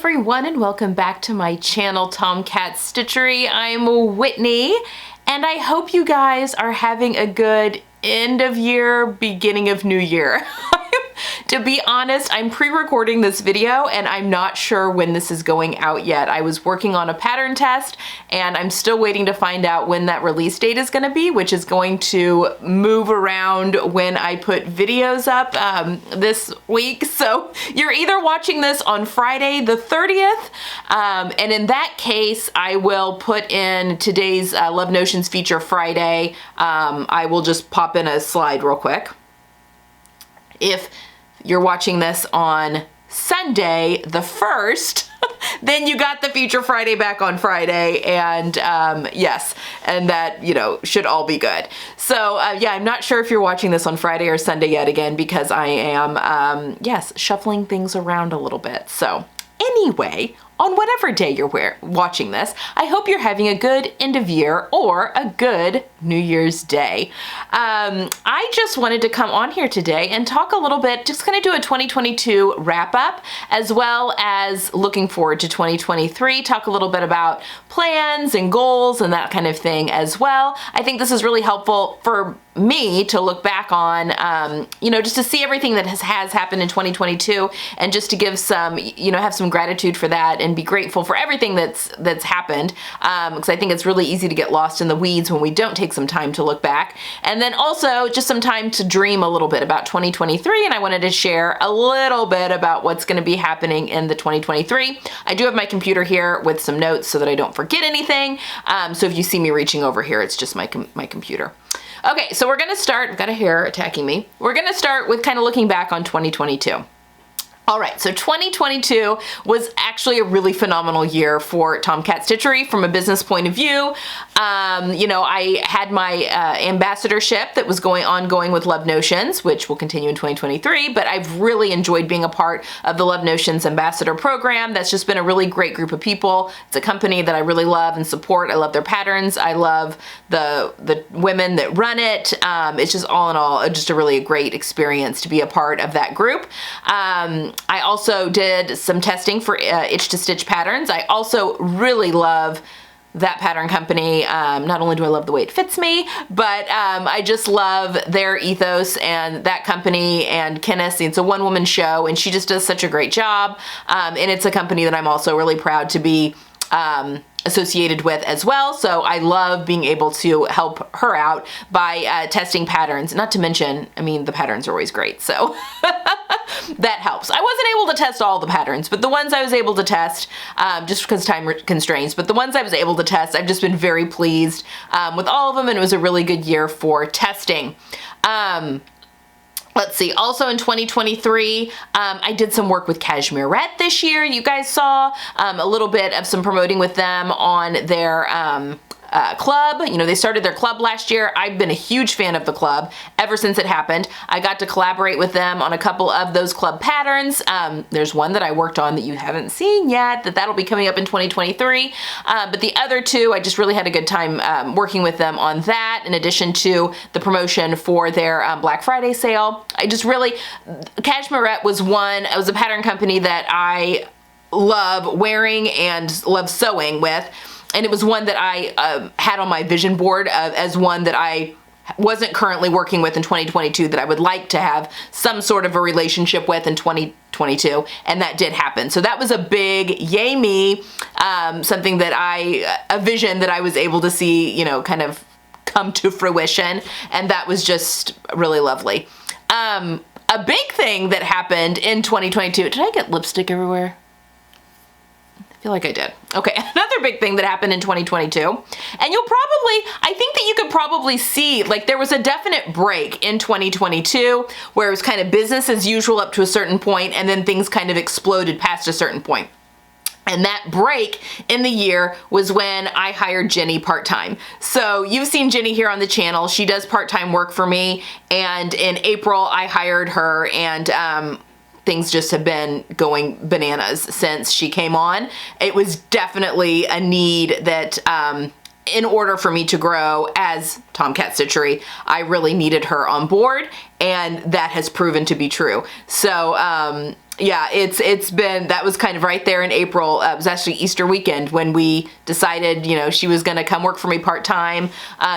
everyone, and welcome back to my channel, Tomcat Stitchery. I'm Whitney, and I hope you guys are having a good end of year, beginning of new year. To be honest, I'm pre-recording this video and I'm not sure when this is going out yet. I was working on a pattern test and I'm still waiting to find out when that release date is going to be, which is going to move around when I put videos up this week. So you're either watching this on Friday the 30th, and in that case, I will put in today's Love Notions feature Friday. I will just pop in a slide real quick. If you're watching this on Sunday the 1st, then you got the feature Friday back on Friday, and yes, and that, you know, should all be good. So yeah, I'm not sure if you're watching this on Friday or Sunday yet again, because I am, yes, shuffling things around a little bit. So anyway, on whatever day you're watching this, I hope you're having a good end of year or a good New Year's Day. I just wanted to come on here today and talk a little bit, just kind of do a 2022 wrap up, as well as looking forward to 2023, talk a little bit about plans and goals and that kind of thing as well. I think this is really helpful for me to look back on, you know, just to see everything that has happened in 2022 and just to give some, you know, have some gratitude for that and be grateful for everything that's happened, because I think it's really easy to get lost in the weeds when we don't take some time to look back. And then also just some time to dream a little bit about 2023, and I wanted to share a little bit about what's going to be happening in the 2023. I do have my computer here with some notes so that I don't forget anything, so if you see me reaching over here, it's just my computer. Okay, so we're gonna start, I've got a hair attacking me. We're gonna start with kind of looking back on 2022. All right, so 2022 was actually a really phenomenal year for Tomcat Stitchery from a business point of view. You know, I had my ambassadorship that was ongoing with Love Notions, which will continue in 2023, but I've really enjoyed being a part of the Love Notions Ambassador Program. That's just been a really great group of people. It's a company that I really love and support. I love their patterns. I love the women that run it. It's just all in all, just a really great experience to be a part of that group. I also did some testing for Itch to Stitch patterns. I also really love that pattern company. Not only do I love the way it fits me, but I just love their ethos and that company and Kenneth. It's a one-woman show and she just does such a great job. And it's a company that I'm also really proud to be associated with as well. So I love being able to help her out by testing patterns. Not to mention, I mean, the patterns are always great. So that helps. I wasn't able to test all the patterns, but the ones I was able to test, just because time constraints, but the ones I was able to test, I've just been very pleased with all of them, and it was a really good year for testing. Let's see, also in 2023, I did some work with Cashmerette this year. You guys saw a little bit of some promoting with them on their club. You know, they started their club last year. I've been a huge fan of the club ever since it happened. I got to collaborate with them on a couple of those club patterns. There's one that I worked on that you haven't seen yet, that'll be coming up in 2023. But the other two, I just really had a good time working with them on that, in addition to the promotion for their Black Friday sale. I just really, Cashmerette was a pattern company that I love wearing and love sewing with. And it was one that I had on my vision board as one that I wasn't currently working with in 2022 that I would like to have some sort of a relationship with in 2022, and that did happen. So that was a big yay me, something that a vision that I was able to see, you know, kind of come to fruition, and that was just really lovely. A big thing that happened in 2022, did I get lipstick everywhere? I feel like I did. Okay, another big thing that happened in 2022, and I think that you could probably see, like, there was a definite break in 2022 where it was kind of business as usual up to a certain point, and then things kind of exploded past a certain point. And that break in the year was when I hired Jenny part-time. So you've seen Jenny here on the channel. She does part-time work for me, and in April I hired her, and things just have been going bananas since she came on. It was definitely a need that in order for me to grow as Tomcat Stitchery, I really needed her on board, and that has proven to be true. So yeah, that was kind of right there in April. It was actually Easter weekend when we decided, she was going to come work for me part-time,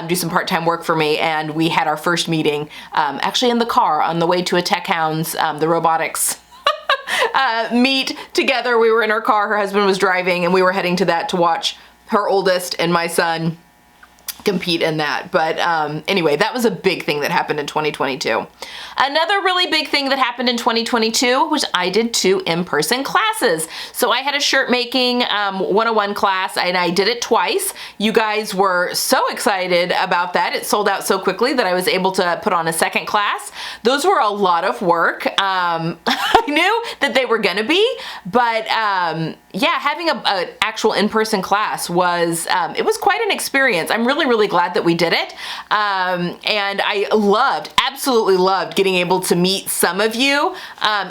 do some part-time work for me. And we had our first meeting, actually in the car on the way to a Tech Hounds, the robotics meet together. We were in our car. Her husband was driving and we were heading to that to watch her oldest and my son compete in that. But anyway, that was a big thing that happened in 2022. Another really big thing that happened in 2022 was I did 2 in-person classes. So I had a shirt making 101 class and I did it twice. You guys were so excited about that. It sold out so quickly that I was able to put on a second class. Those were a lot of work. I knew that they were gonna be, but yeah, having an actual in-person class was, it was quite an experience. I'm really glad that we did it. And I absolutely loved getting able to meet some of you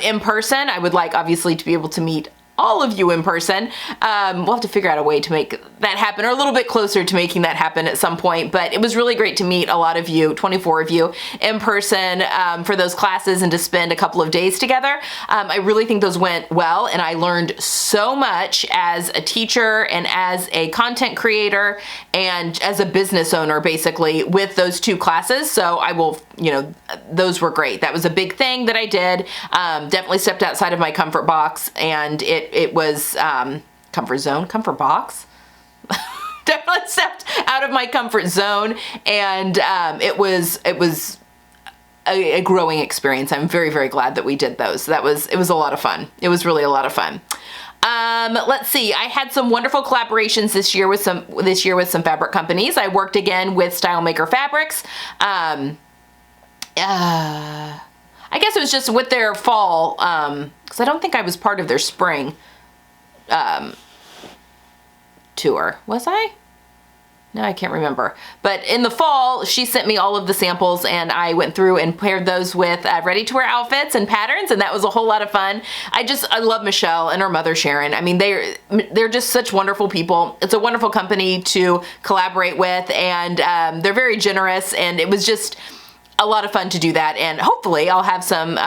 in person. I would like, obviously, to be able to meet all of you in person. We'll have to figure out a way to make that happen, or a little bit closer to making that happen at some point. But it was really great to meet a lot of you, 24 of you, in person for those classes and to spend a couple of days together. I really think those went well, and I learned so much as a teacher and as a content creator and as a business owner, basically, with those 2 classes. So I will, those were great. That was a big thing that I did. Definitely stepped outside of my comfort box, and it was comfort box. Definitely stepped out of my comfort zone, and it was a growing experience. I'm very glad that we did those. It was a lot of fun. It was really a lot of fun. Let's see. I had some wonderful collaborations this year with some fabric companies. I worked again with StyleMaker Fabrics. I guess it was just with their fall, because I don't think I was part of their spring tour. Was I? No, I can't remember. But in the fall, she sent me all of the samples and I went through and paired those with ready-to-wear outfits and patterns, and that was a whole lot of fun. I love Michelle and her mother Sharon. I mean, they're just such wonderful people. It's a wonderful company to collaborate with, and they're very generous, and it was just a lot of fun to do that, and hopefully I'll have some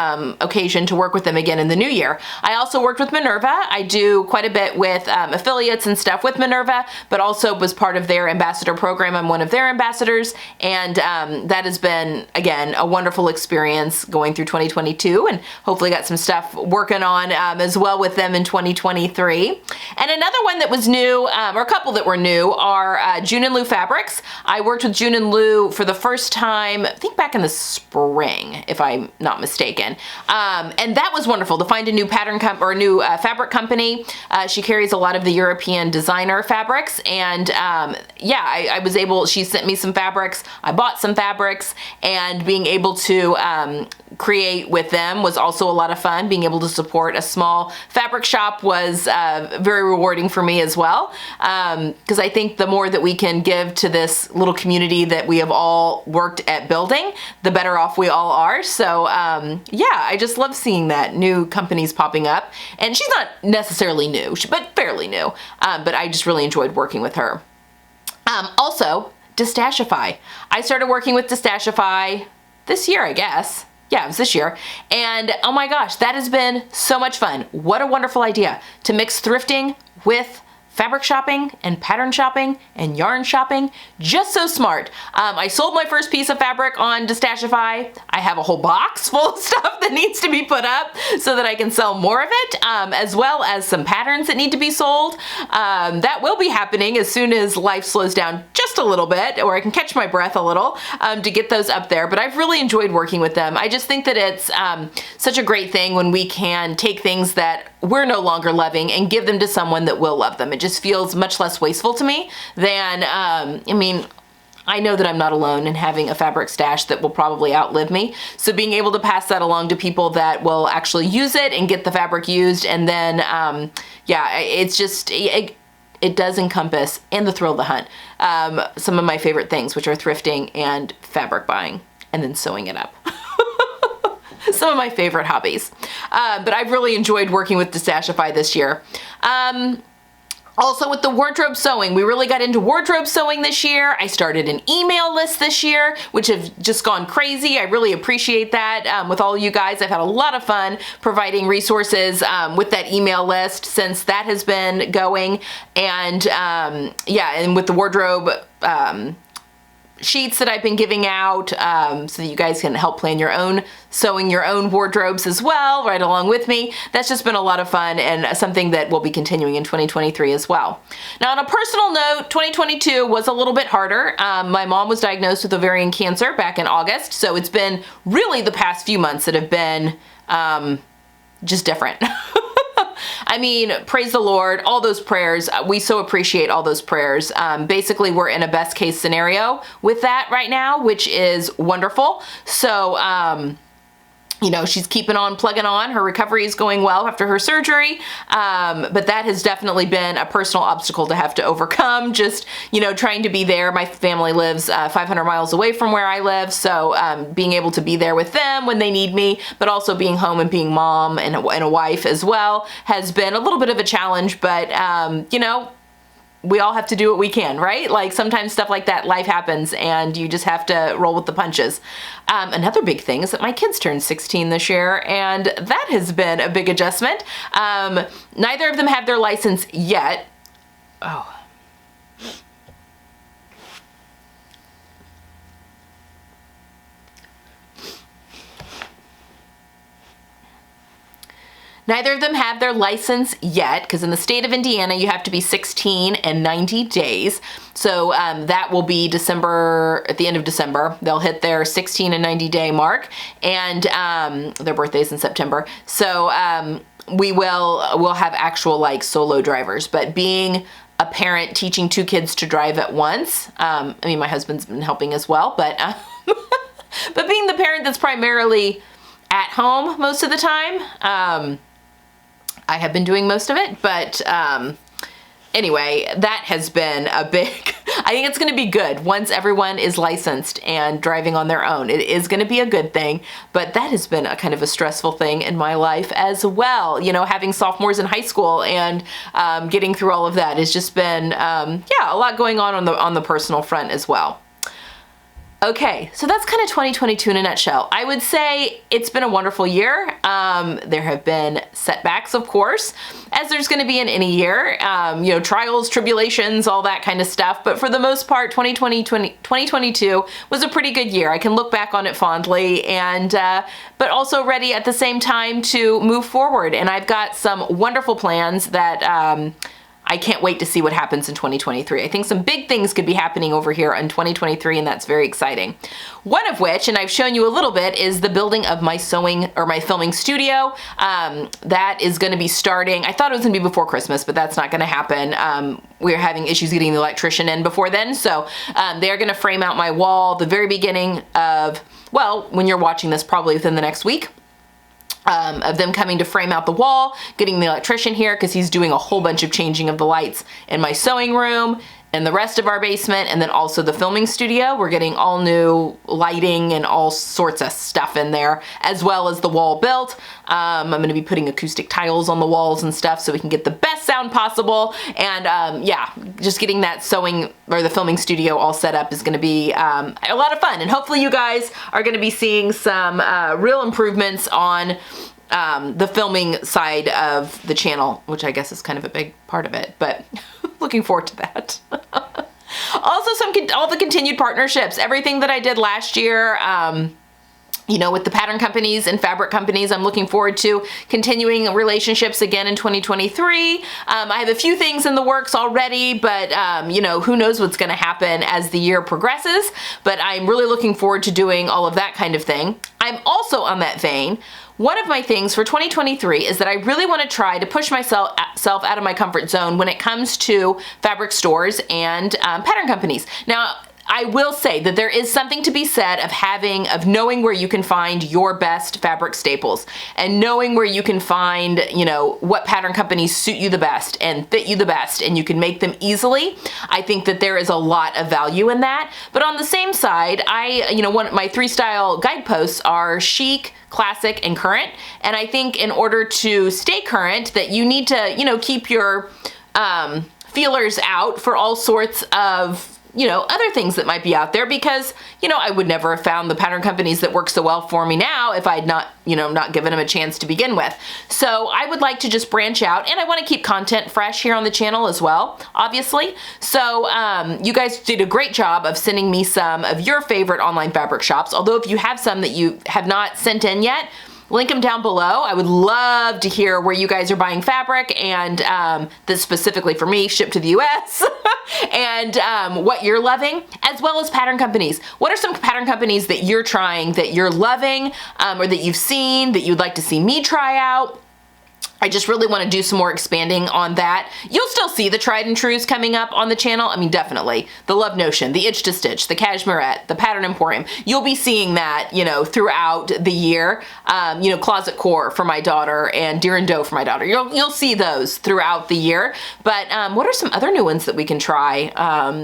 occasion to work with them again in the new year. I also worked with Minerva. I do quite a bit with affiliates and stuff with Minerva, but also was part of their ambassador program. I'm one of their ambassadors, and that has been, again, a wonderful experience going through 2022, and hopefully got some stuff working on as well with them in 2023. And another one that was new, or a couple that were new, are June and Lou Fabrics. I worked with June and Lou for the first time, I think back in the spring, if I'm not mistaken. And that was wonderful to find a new pattern new fabric company. She carries a lot of the European designer fabrics, and yeah, I was able, she sent me some fabrics, I bought some fabrics, and being able to create with them was also a lot of fun. Being able to support a small fabric shop was very rewarding for me as well, because I think the more that we can give to this little community that we have all worked at building, the better off we all are. So yeah, I just love seeing that, new companies popping up. And she's not necessarily new, but fairly new, but I just really enjoyed working with her. Also, Distashify. I started working with Distashify this year, I guess. Yeah, it was this year. And oh my gosh, that has been so much fun. What a wonderful idea to mix thrifting with fabric shopping and pattern shopping and yarn shopping. Just so smart. I sold my first piece of fabric on Distashify. I have a whole box full of stuff that needs to be put up so that I can sell more of it, as well as some patterns that need to be sold. That will be happening as soon as life slows down just a little bit, or I can catch my breath a little to get those up there. But I've really enjoyed working with them. I just think that it's such a great thing when we can take things that we're no longer loving and give them to someone that will love them. It just feels much less wasteful to me than, I mean, I know that I'm not alone in having a fabric stash that will probably outlive me. So being able to pass that along to people that will actually use it and get the fabric used, and then, yeah, it's just, it does encompass, and the thrill of the hunt, some of my favorite things, which are thrifting and fabric buying, and then sewing it up. Some of my favorite hobbies. But I've really enjoyed working with Distashify this year. Also with the wardrobe sewing, we really got into wardrobe sewing this year. I started an email list this year, which have just gone crazy. I really appreciate that with all you guys. I've had a lot of fun providing resources with that email list since that has been going. And yeah, and with the wardrobe sheets that I've been giving out so that you guys can help plan your own sewing your own wardrobes as well right along with me. That's just been a lot of fun and something that will be continuing in 2023 as well. Now on a personal note, 2022 was a little bit harder. My mom was diagnosed with ovarian cancer back in August, so it's been really the past few months that have been just different. I mean, praise the Lord, all those prayers, we so appreciate all those prayers. Basically, we're in a best case scenario with that right now, which is wonderful. So, you know, she's keeping on plugging on. Her recovery is going well after her surgery. But that has definitely been a personal obstacle to have to overcome. Just, you know, trying to be there. My family lives 500 miles away from where I live. So being able to be there with them when they need me, but also being home and being mom and a wife as well has been a little bit of a challenge. But, you know, we all have to do what we can, right? Like sometimes stuff like that, life happens and you just have to roll with the punches. Another big thing is that my kids turned 16 this year and that has been a big adjustment. Neither of them have their license yet. Oh. Neither of them have their license yet because in the state of Indiana, you have to be 16 and 90 days. So that will be December, at the end of December. They'll hit their 16 and 90 day mark and their birthday's in September. So we'll have actual like solo drivers, but being a parent teaching two kids to drive at once, I mean, my husband's been helping as well, but, but being the parent that's primarily at home most of the time, I have been doing most of it, but anyway, that has been a big, I think it's going to be good once everyone is licensed and driving on their own. It is going to be a good thing, but that has been a kind of a stressful thing in my life as well. You know, having sophomores in high school and getting through all of that has just been, yeah, a lot going on the personal front as well. Okay, so that's kind of 2022 in a nutshell. I would say it's been a wonderful year. There have been setbacks, of course, as there's going to be in any year, you know, trials, tribulations, all that kind of stuff. But for the most part, 2022 was a pretty good year. I can look back on it fondly and, but also ready at the same time to move forward. And I've got some wonderful plans that, I can't wait to see what happens in 2023. I think some big things could be happening over here in 2023, and that's very exciting. One of which, and I've shown you a little bit, is the building of my sewing or my filming studio. That is going to be starting. I thought it was going to be before Christmas, but that's not going to happen. We're having issues getting the electrician in before then, so they're going to frame out my wall the very beginning of, well, when you're watching this, probably within the next week. Of them coming to frame out the wall, getting the electrician here because he's doing a whole bunch of changing of the lights in my sewing room and the rest of our basement, and then also the filming studio. We're getting all new lighting and all sorts of stuff in there, as well as the wall built. I'm going to be putting acoustic tiles on the walls and stuff so we can get the best sound possible. And yeah, just getting that sewing or the filming studio all set up is going to be a lot of fun. And hopefully you guys are going to be seeing some real improvements on the filming side of the channel, which I guess is kind of a big part of it, but looking forward to that. Also, all the continued partnerships, everything that I did last year, you know, with the pattern companies and fabric companies, I'm looking forward to continuing relationships again in 2023. I have a few things in the works already, but you know, who knows what's going to happen as the year progresses, but I'm really looking forward to doing all of that kind of thing. I'm also on that vein. One of my things for 2023 is that I really want to try to push myself out of my comfort zone when it comes to fabric stores and pattern companies. Now, I will say that there is something to be said of knowing where you can find your best fabric staples and knowing where you can find, you know, what pattern companies suit you the best and fit you the best and you can make them easily. I think that there is a lot of value in that. But on the same side, my 3 style guideposts are chic, classic, and current. And I think in order to stay current that you need to, you know, keep your feelers out for all sorts of, you know, other things that might be out there, because, you know, I would never have found the pattern companies that work so well for me now if I'd not, you know, not given them a chance to begin with. So I would like to just branch out, and I want to keep content fresh here on the channel as well, obviously. So you guys did a great job of sending me some of your favorite online fabric shops. Although if you have some that you have not sent in yet, link them down below. I would love to hear where you guys are buying fabric, and this specifically for me, shipped to the US, and what you're loving, as well as pattern companies. What are some pattern companies that you're trying, that you're loving, or that you've seen, that you'd like to see me try out? I just really want to do some more expanding on that. You'll still see the tried and trues coming up on the channel. I mean, definitely. The Love Notion, the Itch to Stitch, the Cashmerette, the Pattern Emporium. You'll be seeing that, you know, throughout the year. You know, Closet Core for my daughter and Deer and Doe for my daughter. You'll see those throughout the year. But what are some other new ones that we can try,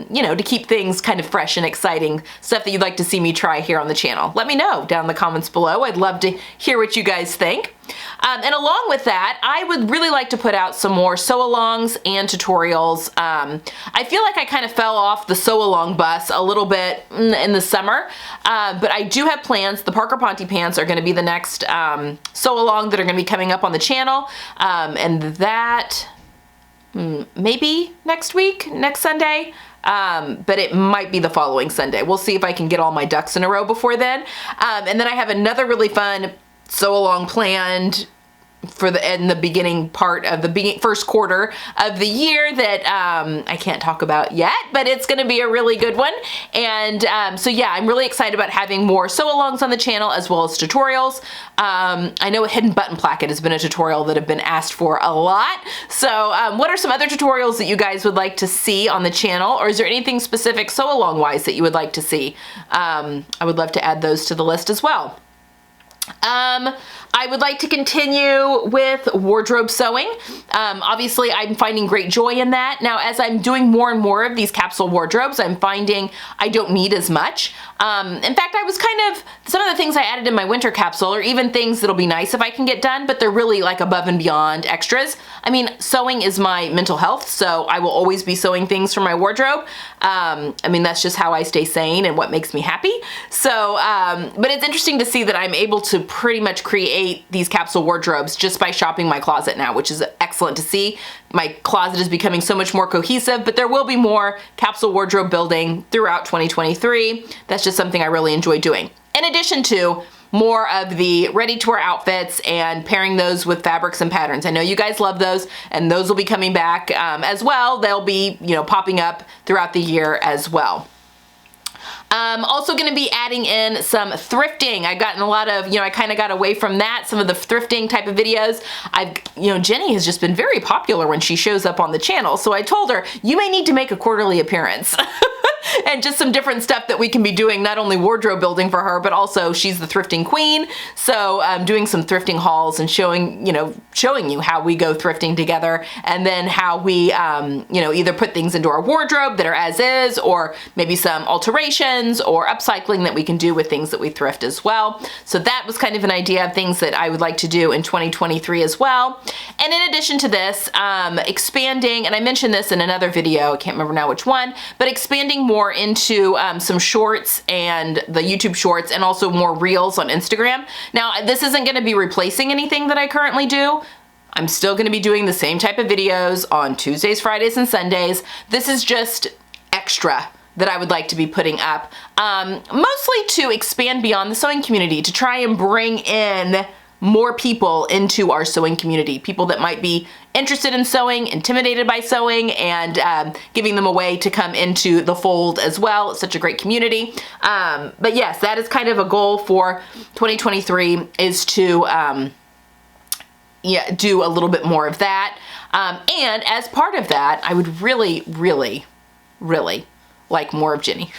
you know, to keep things kind of fresh and exciting, stuff that you'd like to see me try here on the channel? Let me know down in the comments below. I'd love to hear what you guys think. And along with that, I would really like to put out some more sew-alongs and tutorials. I feel like I kind of fell off the sew-along bus a little bit in the summer, but I do have plans. The Parker Ponte pants are going to be the next sew-along that are going to be coming up on the channel, and that maybe next week, next Sunday. But it might be the following Sunday. We'll see if I can get all my ducks in a row before then. And then I have another really fun sew-along planned for in the beginning part of the first quarter of the year that I can't talk about yet, but it's going to be a really good one. And so yeah, I'm really excited about having more sew-alongs on the channel, as well as tutorials. I know a hidden button placket has been a tutorial that have been asked for a lot. So what are some other tutorials that you guys would like to see on the channel, or is there anything specific sew-along wise that you would like to see? I would love to add those to the list as well. I would like to continue with wardrobe sewing. Obviously, I'm finding great joy in that. Now, as I'm doing more and more of these capsule wardrobes, I'm finding I don't need as much. In fact, I was kind of, some of the things I added in my winter capsule are even things that'll be nice if I can get done, but they're really like above and beyond extras. I mean, sewing is my mental health, so I will always be sewing things for my wardrobe. I mean, that's just how I stay sane and what makes me happy. So, but it's interesting to see that I'm able to pretty much create these capsule wardrobes just by shopping my closet now, which is excellent to see. My closet is becoming so much more cohesive, but there will be more capsule wardrobe building throughout 2023. That's just something I really enjoy doing. In addition to more of the ready-to-wear outfits and pairing those with fabrics and patterns. I know you guys love those, and those will be coming back as well. They'll be, you know, popping up throughout the year as well. Also going to be adding in some thrifting. I've gotten a lot of, you know, I kind of got away from that, some of the thrifting type of videos. You know, Jenny has just been very popular when she shows up on the channel. So I told her, you may need to make a quarterly appearance. And just some different stuff that we can be doing, not only wardrobe building for her, but also she's the thrifting queen. So doing some thrifting hauls and showing you how we go thrifting together, and then how we, you know, either put things into our wardrobe that are as is, or maybe some alterations or upcycling that we can do with things that we thrift as well. So that was kind of an idea of things that I would like to do in 2023 as well. And in addition to this, expanding, and I mentioned this in another video, I can't remember now which one, but expanding more into some shorts and the YouTube shorts, and also more reels on Instagram. Now, this isn't going to be replacing anything that I currently do. I'm still going to be doing the same type of videos on Tuesdays, Fridays, and Sundays. This is just extra that I would like to be putting up, mostly to expand beyond the sewing community, to try and bring in more people into our sewing community, people that might be interested in sewing, intimidated by sewing, and giving them a way to come into the fold as well. It's such a great community. But yes, that is kind of a goal for 2023, is to yeah, do a little bit more of that. And as part of that, I would really, really, really like more of Jenny.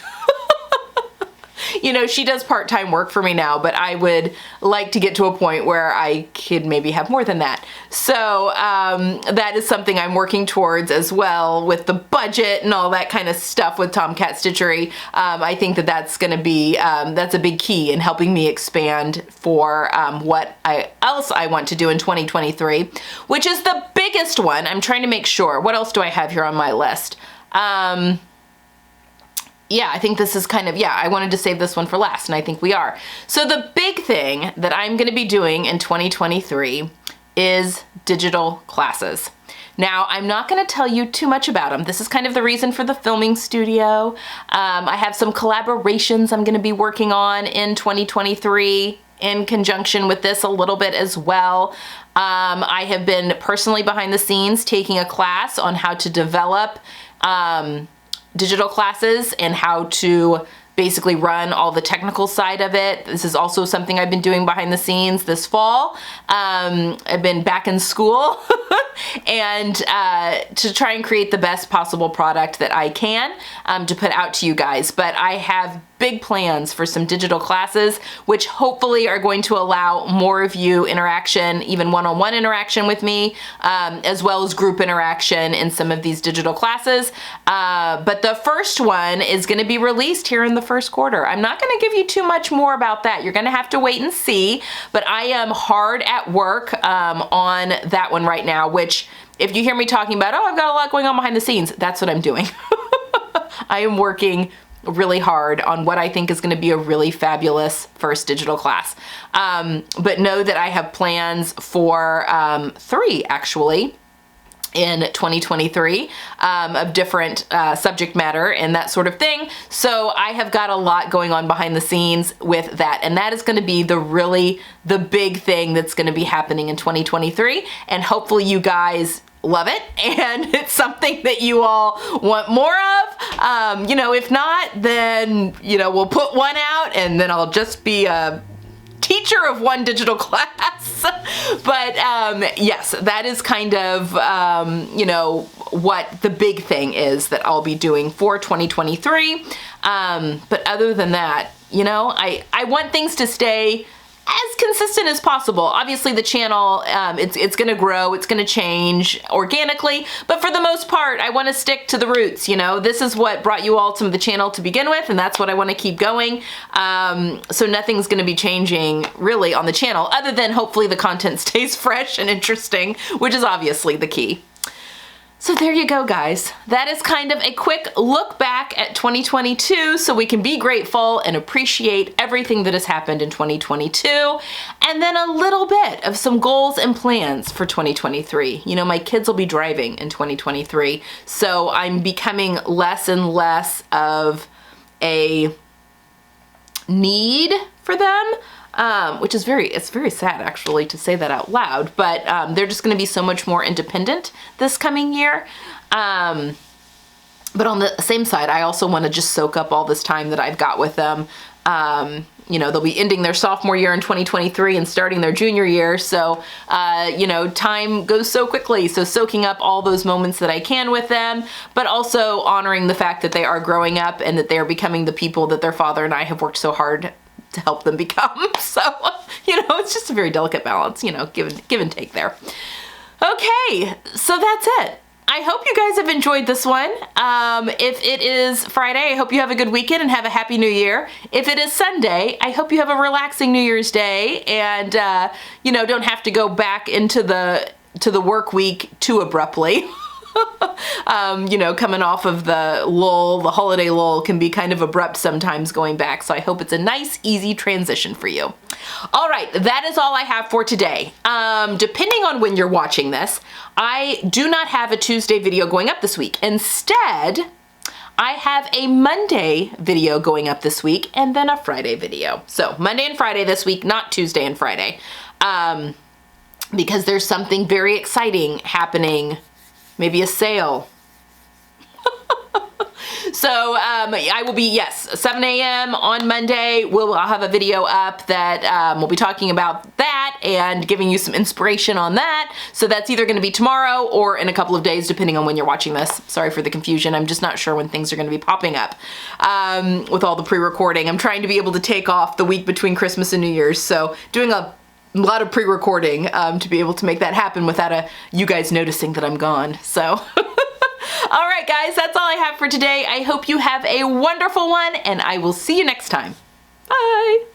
You know, she does part-time work for me now, but I would like to get to a point where I could maybe have more than that. So that is something I'm working towards as well with the budget and all that kind of stuff with Tomcat Stitchery. I think that that's going to be, that's a big key in helping me expand for what else I want to do in 2023, which is the biggest one. I'm trying to make sure. What else do I have here on my list? Yeah, I think this is kind of, I wanted to save this one for last, and I think we are. So the big thing that I'm going to be doing in 2023 is digital classes. Now, I'm not going to tell you too much about them. This is kind of the reason for the filming studio. I have some collaborations I'm going to be working on in 2023 in conjunction with this a little bit as well. I have been personally behind the scenes taking a class on how to develop digital classes and how to basically run all the technical side of it. This is also something I've been doing behind the scenes this fall. I've been back in school and to try and create the best possible product that I can to put out to you guys. But I have big plans for some digital classes, which hopefully are going to allow more of you interaction, even one-on-one interaction with me, as well as group interaction in some of these digital classes. But the first one is going to be released here in the first quarter. I'm not going to give you too much more about that. You're going to have to wait and see, but I am hard at work on that one right now, which if you hear me talking about, oh, I've got a lot going on behind the scenes, that's what I'm doing. I am working really hard on what I think is going to be a really fabulous first digital class. But know that I have plans for 3 actually in 2023 of different subject matter and that sort of thing. So I have got a lot going on behind the scenes with that, and that is going to be the big thing that's going to be happening in 2023, and hopefully you guys love it and it's something that you all want more of. You know, if not, then, you know, we'll put one out and then I'll just be a teacher of one digital class. But yes, that is kind of, you know, what the big thing is that I'll be doing for 2023. But other than that, you know, I want things to stay as consistent as possible. Obviously the channel, it's gonna grow, it's gonna change organically, but for the most part, I wanna stick to the roots, you know? This is what brought you all to the channel to begin with, and that's what I wanna keep going. So nothing's gonna be changing really on the channel, other than hopefully the content stays fresh and interesting, which is obviously the key. So there you go, guys. That is kind of a quick look back at 2022 so we can be grateful and appreciate everything that has happened in 2022, and then a little bit of some goals and plans for 2023. You know, my kids will be driving in 2023, so I'm becoming less and less of a need for them. Which is it's very sad actually to say that out loud, but they're just going to be so much more independent this coming year. But on the same side, I also want to just soak up all this time that I've got with them. You know, they'll be ending their sophomore year in 2023 and starting their junior year. So, you know, time goes so quickly. So soaking up all those moments that I can with them, but also honoring the fact that they are growing up and that they're becoming the people that their father and I have worked so hard to help them become. So, you know, it's just a very delicate balance, you know, give and take there. Okay, so that's it. I hope you guys have enjoyed this one. If it is Friday, I hope you have a good weekend and have a happy new year. If it is Sunday, I hope you have a relaxing New Year's Day and, you know, don't have to go back into the work week too abruptly. You know, coming off of the lull, the holiday lull can be kind of abrupt sometimes going back. So I hope it's a nice, easy transition for you. All right, that is all I have for today. Depending on when you're watching this, I do not have a Tuesday video going up this week. Instead, I have a Monday video going up this week and then a Friday video. So Monday and Friday this week, not Tuesday and Friday, because there's something very exciting happening. Maybe a sale. So I will be, yes, 7 a.m. on Monday. I'll have a video up that we'll be talking about that and giving you some inspiration on that. So that's either going to be tomorrow or in a couple of days, depending on when you're watching this. Sorry for the confusion. I'm just not sure when things are going to be popping up with all the pre-recording. I'm trying to be able to take off the week between Christmas and New Year's. So doing a lot of pre-recording to be able to make that happen without you guys noticing that I'm gone. So all right, guys, that's all I have for today. I hope you have a wonderful one, and I will see you next time. Bye.